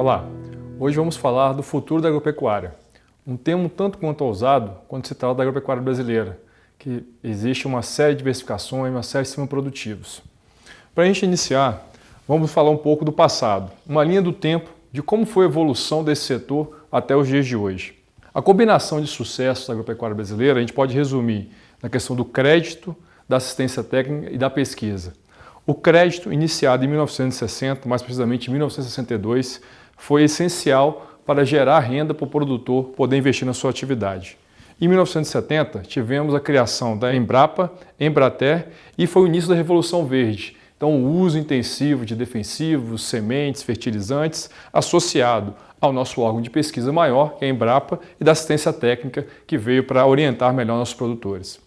Olá, hoje vamos falar do futuro da agropecuária, um tema um tanto quanto ousado quando se trata da agropecuária brasileira, que existe uma série de diversificações, uma série de sistemas produtivos. Para a gente iniciar, vamos falar um pouco do passado, uma linha do tempo de como foi a evolução desse setor até os dias de hoje. A combinação de sucesso da agropecuária brasileira a gente pode resumir na questão do crédito, da assistência técnica e da pesquisa. O crédito, iniciado em 1960, mais precisamente em 1962, foi essencial para gerar renda para o produtor poder investir na sua atividade. Em 1970, tivemos a criação da Embrapa, Embrater e foi o início da Revolução Verde. Então, o uso intensivo de defensivos, sementes, fertilizantes, associado ao nosso órgão de pesquisa maior, que é a Embrapa, e da assistência técnica, que veio para orientar melhor nossos produtores.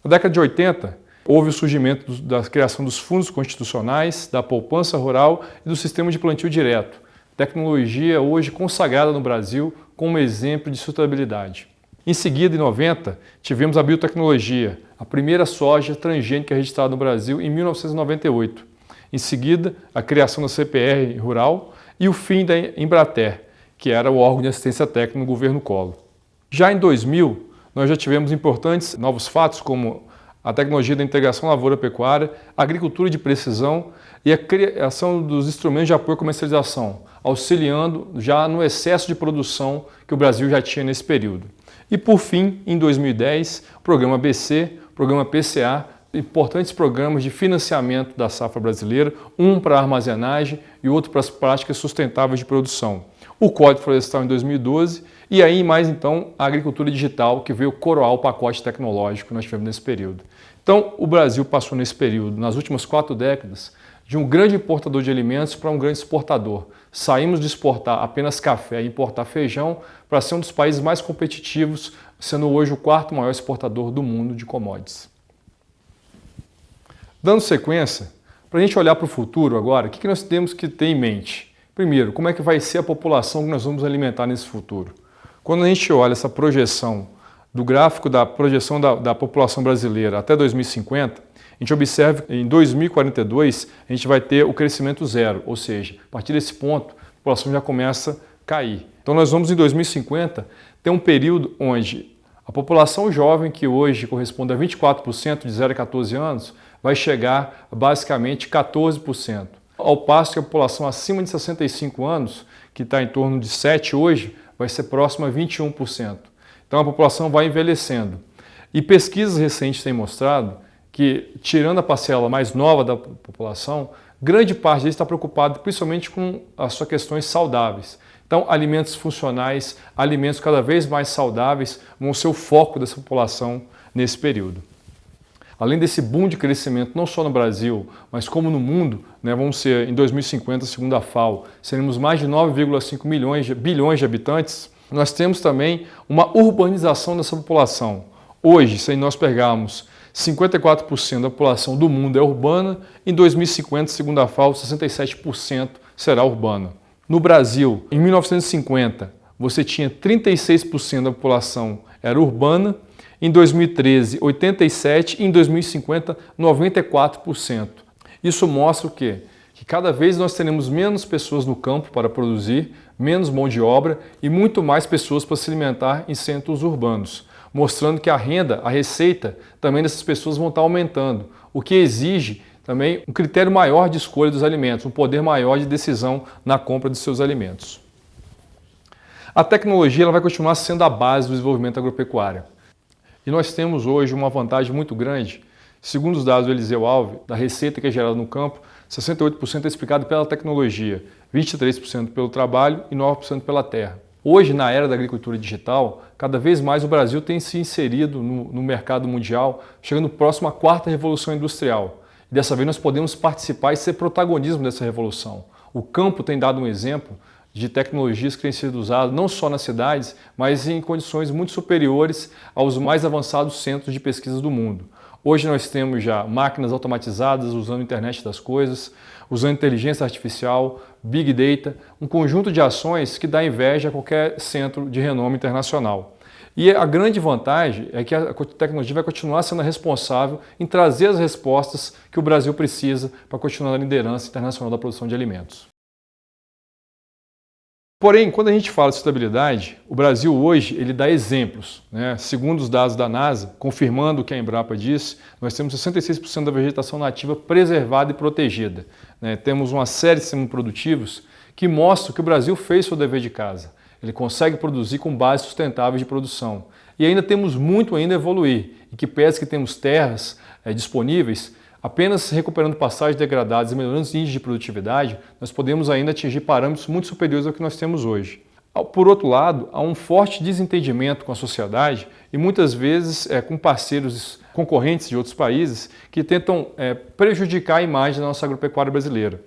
Na década de 80, houve o surgimento da criação dos fundos constitucionais, da poupança rural e do sistema de plantio direto, tecnologia hoje consagrada no Brasil como exemplo de sustentabilidade. Em seguida, em 90, tivemos a biotecnologia, a primeira soja transgênica registrada no Brasil em 1998. Em seguida, a criação da CPR Rural e o fim da Embrater, que era o órgão de assistência técnica no governo Collor. Já em 2000, nós já tivemos importantes novos fatos como a tecnologia da integração lavoura-pecuária, a agricultura de precisão e a criação dos instrumentos de apoio à comercialização, auxiliando já no excesso de produção que o Brasil já tinha nesse período. E por fim, em 2010, o programa BC, o programa PCA, importantes programas de financiamento da safra brasileira, um para armazenagem e outro para as práticas sustentáveis de produção. O Código Florestal em 2012 e aí mais então a agricultura digital que veio coroar o pacote tecnológico que nós tivemos nesse período. Então o Brasil passou nesse período, nas últimas 4 décadas, de um grande importador de alimentos para um grande exportador. Saímos de exportar apenas café e importar feijão para ser um dos países mais competitivos, sendo hoje o 4º maior exportador do mundo de commodities. Dando sequência, para a gente olhar para o futuro agora, o que nós temos que ter em mente? Primeiro, como é que vai ser a população que nós vamos alimentar nesse futuro? Quando a gente olha essa projeção do gráfico da projeção da população brasileira até 2050, a gente observa que em 2042 a gente vai ter o crescimento zero, ou seja, a partir desse ponto a população já começa a cair. Então nós vamos em 2050 ter um período onde a população jovem, que hoje corresponde a 24% de 0 a 14 anos, vai chegar a basicamente 14%. Ao passo que a população acima de 65 anos, que está em torno de 7 hoje, vai ser próxima a 21%. Então a população vai envelhecendo. E pesquisas recentes têm mostrado que, tirando a parcela mais nova da população, grande parte deles está preocupada principalmente com as suas questões saudáveis. Então, alimentos funcionais, alimentos cada vez mais saudáveis vão ser o foco dessa população nesse período. Além desse boom de crescimento, não só no Brasil, mas como no mundo, vamos ser, em 2050, segundo a FAO, seremos mais de 9,5 bilhões de habitantes, nós temos também uma urbanização dessa população. Hoje, se nós pegarmos 54% da população do mundo é urbana, em 2050, segundo a FAO, 67% será urbana. No Brasil, em 1950, você tinha 36% da população era urbana, em 2013, 87% e em 2050, 94%. Isso mostra o quê? Que cada vez nós teremos menos pessoas no campo para produzir, menos mão de obra e muito mais pessoas para se alimentar em centros urbanos, mostrando que a renda, a receita também dessas pessoas vão estar aumentando, o que exige também um critério maior de escolha dos alimentos, um poder maior de decisão na compra de seus alimentos. A tecnologia ela vai continuar sendo a base do desenvolvimento agropecuário. E nós temos hoje uma vantagem muito grande. Segundo os dados do Eliseu Alves, da receita que é gerada no campo, 68% é explicado pela tecnologia, 23% pelo trabalho e 9% pela terra. Hoje, na era da agricultura digital, cada vez mais o Brasil tem se inserido no mercado mundial, chegando próximo à 4ª revolução industrial. E dessa vez nós podemos participar e ser protagonismo dessa revolução. O campo tem dado um exemplo de tecnologias que têm sido usadas não só nas cidades, mas em condições muito superiores aos mais avançados centros de pesquisa do mundo. Hoje nós temos já máquinas automatizadas usando a internet das coisas, usando inteligência artificial, Big Data, um conjunto de ações que dá inveja a qualquer centro de renome internacional. E a grande vantagem é que a tecnologia vai continuar sendo responsável em trazer as respostas que o Brasil precisa para continuar na liderança internacional da produção de alimentos. Porém, quando a gente fala de sustentabilidade, o Brasil hoje ele dá exemplos, né? Segundo os dados da NASA, confirmando o que a Embrapa disse, nós temos 66% da vegetação nativa preservada e protegida, né? Temos uma série de sistemas produtivos que mostram que o Brasil fez seu dever de casa. Ele consegue produzir com bases sustentáveis de produção. E ainda temos muito ainda a evoluir, e que pese que temos terras disponíveis, apenas recuperando passagens degradadas e melhorando os índices de produtividade, nós podemos ainda atingir parâmetros muito superiores ao que nós temos hoje. Por outro lado, há um forte desentendimento com a sociedade e muitas vezes com parceiros concorrentes de outros países que tentam prejudicar a imagem da nossa agropecuária brasileira.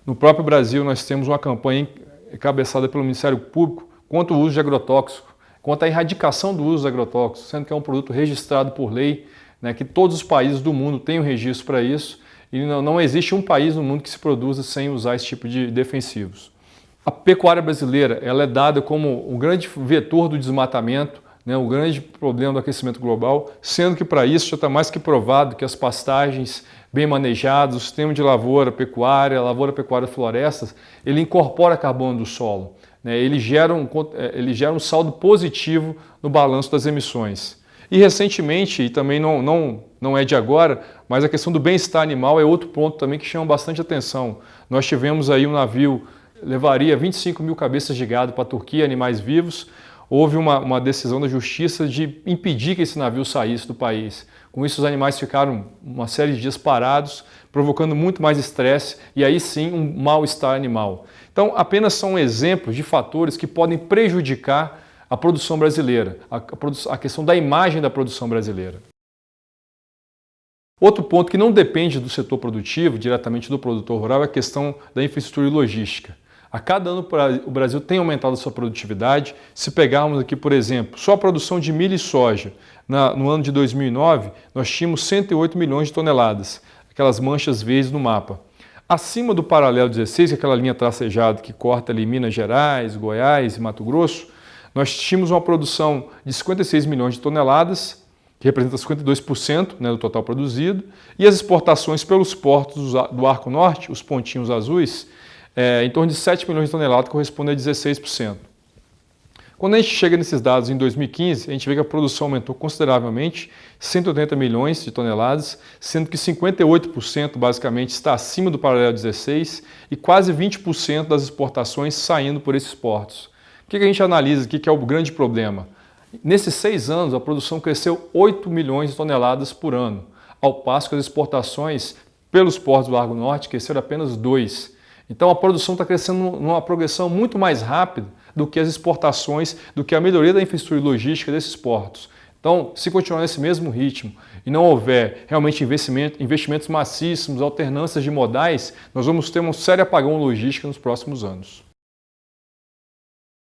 No próprio Brasil, nós temos uma campanha encabeçada pelo Ministério Público contra o uso de agrotóxico, contra a erradicação do uso de agrotóxicos, sendo que é um produto registrado por lei, né, que todos os países do mundo têm um registro para isso e não existe um país no mundo que se produza sem usar esse tipo de defensivos. A pecuária brasileira ela é dada como um grande vetor do desmatamento, né, o grande problema do aquecimento global, sendo que para isso já está mais que provado que as pastagens bem manejadas, o sistema de lavoura pecuária florestas, ele incorpora carbono do solo, né, ele gera um saldo positivo no balanço das emissões. E recentemente, e também não é de agora, mas a questão do bem-estar animal é outro ponto também que chama bastante atenção. Nós tivemos aí um navio, levaria 25 mil cabeças de gado para a Turquia, animais vivos. Houve uma decisão da justiça de impedir que esse navio saísse do país. Com isso, os animais ficaram uma série de dias parados, provocando muito mais estresse e aí sim um mal-estar animal. Então, apenas são exemplos de fatores que podem prejudicar a produção brasileira, a questão da imagem da produção brasileira. Outro ponto que não depende do setor produtivo, diretamente do produtor rural, é a questão da infraestrutura e logística. A cada ano o Brasil tem aumentado a sua produtividade. Se pegarmos aqui, por exemplo, só a produção de milho e soja, no ano de 2009, nós tínhamos 108 milhões de toneladas, aquelas manchas verdes no mapa. Acima do paralelo 16, que é aquela linha tracejada que corta ali Minas Gerais, Goiás e Mato Grosso, nós tínhamos uma produção de 56 milhões de toneladas, que representa 52%, né, do total produzido, e as exportações pelos portos do Arco Norte, os pontinhos azuis, em torno de 7 milhões de toneladas, que corresponde a 16%. Quando a gente chega nesses dados em 2015, a gente vê que a produção aumentou consideravelmente, 180 milhões de toneladas, sendo que 58% basicamente está acima do paralelo 16 e quase 20% das exportações saindo por esses portos. O que a gente analisa aqui que é o grande problema? Nesses 6 anos, a produção cresceu 8 milhões de toneladas por ano, ao passo que as exportações pelos portos do Arco Norte cresceram apenas 2. Então a produção está crescendo numa progressão muito mais rápida do que as exportações, do que a melhoria da infraestrutura e logística desses portos. Então, se continuar nesse mesmo ritmo e não houver realmente investimentos maciços, alternâncias de modais, nós vamos ter um sério apagão logístico nos próximos anos.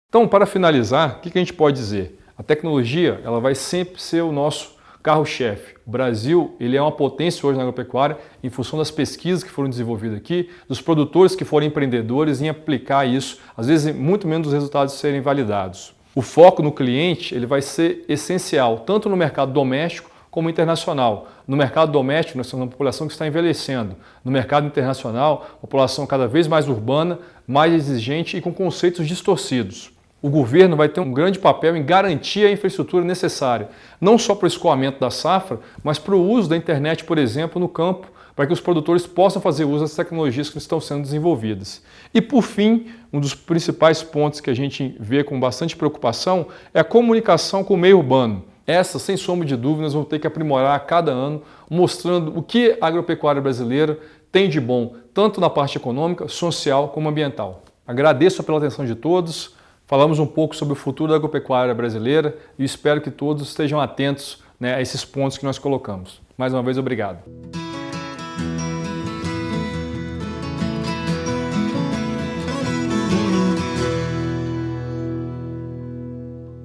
Então, para finalizar, o que a gente pode dizer? A tecnologia ela vai sempre ser o nosso carro-chefe. O Brasil ele é uma potência hoje na agropecuária em função das pesquisas que foram desenvolvidas aqui, dos produtores que foram empreendedores em aplicar isso, às vezes muito menos os resultados serem validados. O foco no cliente ele vai ser essencial, tanto no mercado doméstico como internacional. No mercado doméstico, nós temos uma população que está envelhecendo. No mercado internacional, a população cada vez mais urbana, mais exigente e com conceitos distorcidos. O governo vai ter um grande papel em garantir a infraestrutura necessária, não só para o escoamento da safra, mas para o uso da internet, por exemplo, no campo, para que os produtores possam fazer uso das tecnologias que estão sendo desenvolvidas. E, por fim, um dos principais pontos que a gente vê com bastante preocupação é a comunicação com o meio urbano. Essa, sem sombra de dúvidas, vão ter que aprimorar a cada ano, mostrando o que a agropecuária brasileira tem de bom, tanto na parte econômica, social como ambiental. Agradeço pela atenção de todos. Falamos um pouco sobre o futuro da agropecuária brasileira e espero que todos estejam atentos, né, a esses pontos que nós colocamos. Mais uma vez, obrigado.